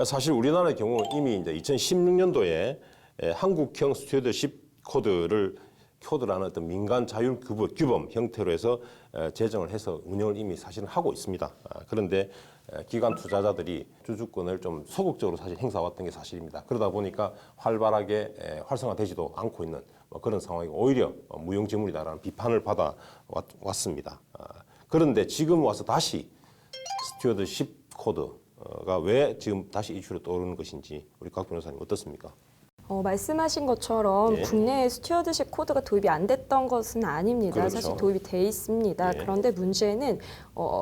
사실 우리나라의 경우 이미 이제 2016년도에 한국형 스튜어드십 코드라는 어떤 민간 자율 규범 형태로 해서 제정을 해서 운영을 이미 사실은 하고 있습니다. 그런데 기관 투자자들이 주주권을 좀 소극적으로 사실 행사해왔던 게 사실입니다. 그러다 보니까 활발하게 활성화되지도 않고 있는 그런 상황이고 오히려 무용지물이다라는 비판을 받아왔습니다. 그런데 지금 와서 다시 스튜어드십 코드가 왜 지금 다시 이슈로 떠오르는 것인지 우리 곽 변호사님 어떻습니까? 말씀하신 것처럼 예. 국내에 스튜어드십 코드가 도입이 안 됐던 것은 아닙니다. 그렇죠. 사실 도입이 돼 있습니다. 예. 그런데 문제는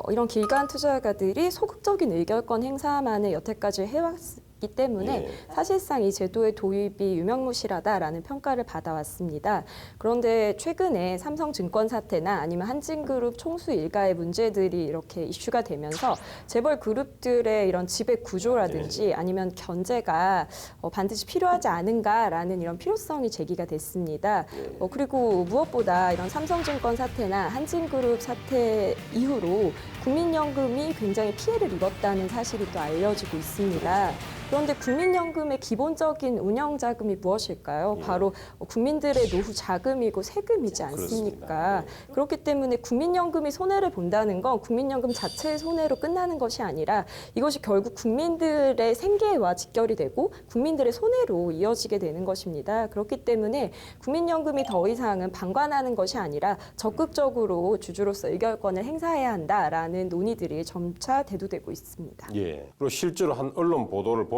이런 기관 투자가들이 소극적인 의결권 행사만을 여태까지 해왔기 때문에 예. 사실상 이 제도의 도입이 유명무실하다라는 평가를 받아왔습니다. 그런데 최근에 삼성증권 사태나 아니면 한진그룹 총수 일가의 문제들이 이렇게 이슈가 되면서 재벌 그룹들의 이런 지배 구조라든지 아니면 견제가 반드시 필요하지 않은가라는 이런 필요성이 제기가 됐습니다. 그리고 무엇보다 이런 삼성증권 사태나 한진그룹 사태 이후로 국민연금이 굉장히 피해를 입었다는 사실이 또 알려지고 있습니다. 그런데 국민연금의 기본적인 운영자금이 무엇일까요? 바로 국민들의 노후 자금이고 세금이지 않습니까? 그렇기 때문에 국민연금이 손해를 본다는 건 국민연금 자체의 손해로 끝나는 것이 아니라 이것이 결국 국민들의 생계와 직결이 되고 국민들의 손해로 이어지게 되는 것입니다. 그렇기 때문에 국민연금이 더 이상은 방관하는 것이 아니라 적극적으로 주주로서 의결권을 행사해야 한다라는 논의들이 점차 대두되고 있습니다. 예. 그리고 실제로 한 언론 보도를 보면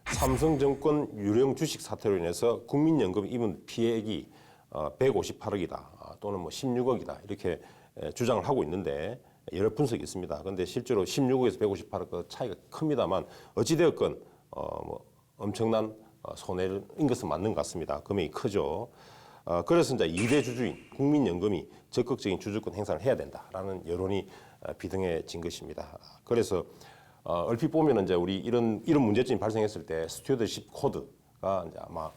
삼성증권 유령 주식 사태로 인해서 국민연금이 입은 피해액이 158억이다 또는 뭐 16억이다 이렇게 주장을 하고 있는데 여러 분석이 있습니다. 그런데 실제로 16억에서 158억 그 차이가 큽니다만 어찌되었건 뭐 엄청난 손해인 것은 맞는 것 같습니다. 금액이 크죠. 그래서 이제 2대 주주인 국민연금이 적극적인 주주권 행사를 해야 된다라는 여론이 비등해진 것입니다. 그래서 얼핏 보면 이제 우리 이런 문제점이 발생했을 때 스튜어드십 코드가 이제 아마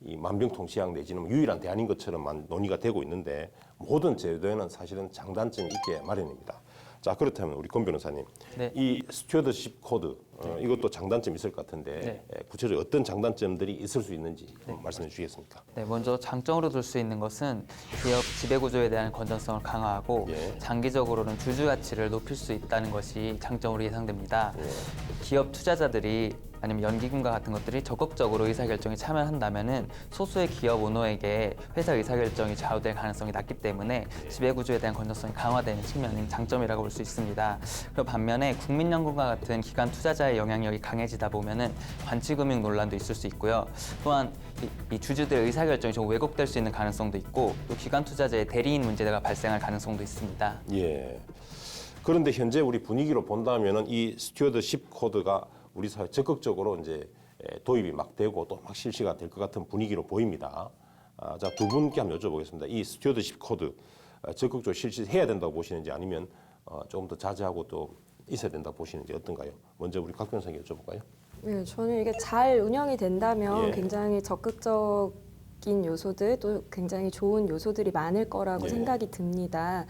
이 만병통치약 내지는 유일한 대안인 것처럼 논의가 되고 있는데 모든 제도에는 사실은 장단점이 있게 마련입니다. 자, 그렇다면 우리 권 변호사님, 네. 이 스튜어드십 코드 이것도 장단점이 있을 것 같은데 구체적으로 어떤 장단점들이 있을 수 있는지 말씀해 주시겠습니까? 네, 먼저 장점으로 둘 수 있는 것은 기업 지배구조에 대한 건전성을 강화하고 장기적으로는 주주 가치를 높일 수 있다는 것이 장점으로 예상됩니다. 기업 투자자들이 아니면 연기금과 같은 것들이 적극적으로 의사결정에 참여한다면은 소수의 기업 오너에게 회사 의사결정이 좌우될 가능성이 낮기 때문에 지배구조에 대한 건전성이 강화되는 측면은 장점이라고 볼 수 있습니다. 그리고 반면에 국민연금과 같은 기관 투자자의 영향력이 강해지다 보면은 관치금융 논란도 있을 수 있고요. 또한 이 주주들의 의사결정이 좀 왜곡될 수 있는 가능성도 있고 또 기관 투자자의 대리인 문제가 발생할 가능성도 있습니다. 예. 그런데 현재 우리 분위기로 본다면은 이 스튜어드십 코드가 우리 사회 적극적으로 이제 도입이 막 되고 또 막 실시가 될 것 같은 분위기로 보입니다. 자, 두 분께 한번 여쭤보겠습니다. 이 스튜어드십 코드 적극적으로 실시해야 된다고 보시는지 아니면 조금 더 자제하고 또 있어야 된다고 보시는지 어떤가요? 먼저 우리 곽 변호사님 여쭤볼까요? 네, 저는 이게 잘 운영이 된다면 예. 굉장히 적극적인 요소들 또 굉장히 좋은 요소들이 많을 거라고 예. 생각이 듭니다.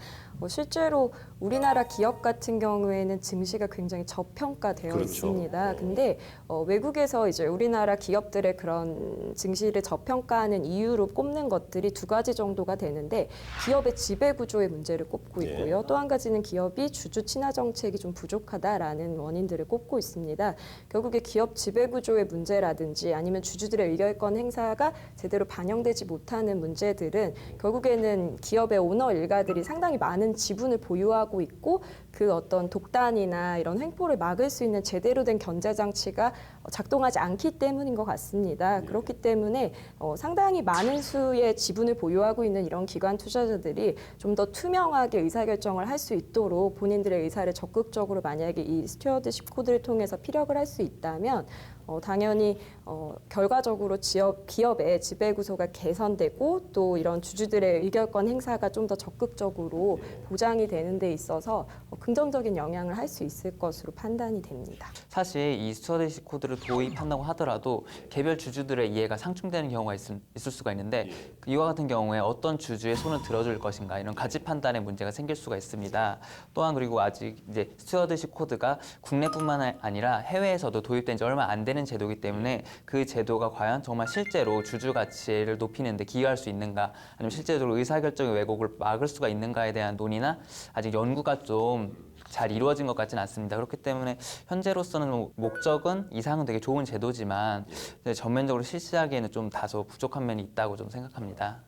실제로 우리나라 기업 같은 경우에는 증시가 굉장히 저평가되어 그렇죠. 있습니다. 근데 외국에서 이제 우리나라 기업들의 그런 증시를 저평가하는 이유로 꼽는 것들이 두 가지 정도가 되는데 기업의 지배 구조의 문제를 꼽고 있고요. 또 한 가지는 기업이 주주 친화 정책이 좀 부족하다라는 원인들을 꼽고 있습니다. 결국에 기업 지배 구조의 문제라든지 아니면 주주들의 의결권 행사가 제대로 반영되지 못하는 문제들은 결국에는 기업의 오너 일가들이 상당히 많은 지분을 보유하고 있고 그 어떤 독단이나 이런 횡포를 막을 수 있는 제대로 된 견제 장치가 작동하지 않기 때문인 것 같습니다. 그렇기 때문에 상당히 많은 수의 지분을 보유하고 있는 이런 기관 투자자들이 좀 더 투명하게 의사결정을 할 수 있도록 본인들의 의사를 적극적으로 만약에 이 스튜어드십 코드를 통해서 피력을 할 수 있다면 당연히 결과적으로 기업의 지배구조가 개선되고 또 이런 주주들의 의결권 행사가 좀 더 적극적으로 보장이 되는 데 있어서 긍정적인 영향을 할 수 있을 것으로 판단이 됩니다. 사실 이 스튜어디십 코드를 도입한다고 하더라도 개별 주주들의 이해가 상충되는 경우가 있을 수가 있는데 이와 같은 경우에 어떤 주주의 손을 들어줄 것인가 이런 가치 판단의 문제가 생길 수가 있습니다. 또한 그리고 아직 이제 스튜어디십 코드가 국내뿐만 아니라 해외에서도 도입된 지 얼마 안 되는 제도이기 때문에 그 제도가 과연 정말 실제로 주주 가치를 높이는 데 기여할 수 있는가 아니면 실제로 의사결정의 왜곡을 막을 수가 있는가에 대한 논의나 아직 연구가 좀 잘 이루어진 것 같지는 않습니다. 그렇기 때문에 현재로서는 목적은 이상은 되게 좋은 제도지만 전면적으로 실시하기에는 좀 다소 부족한 면이 있다고 좀 생각합니다.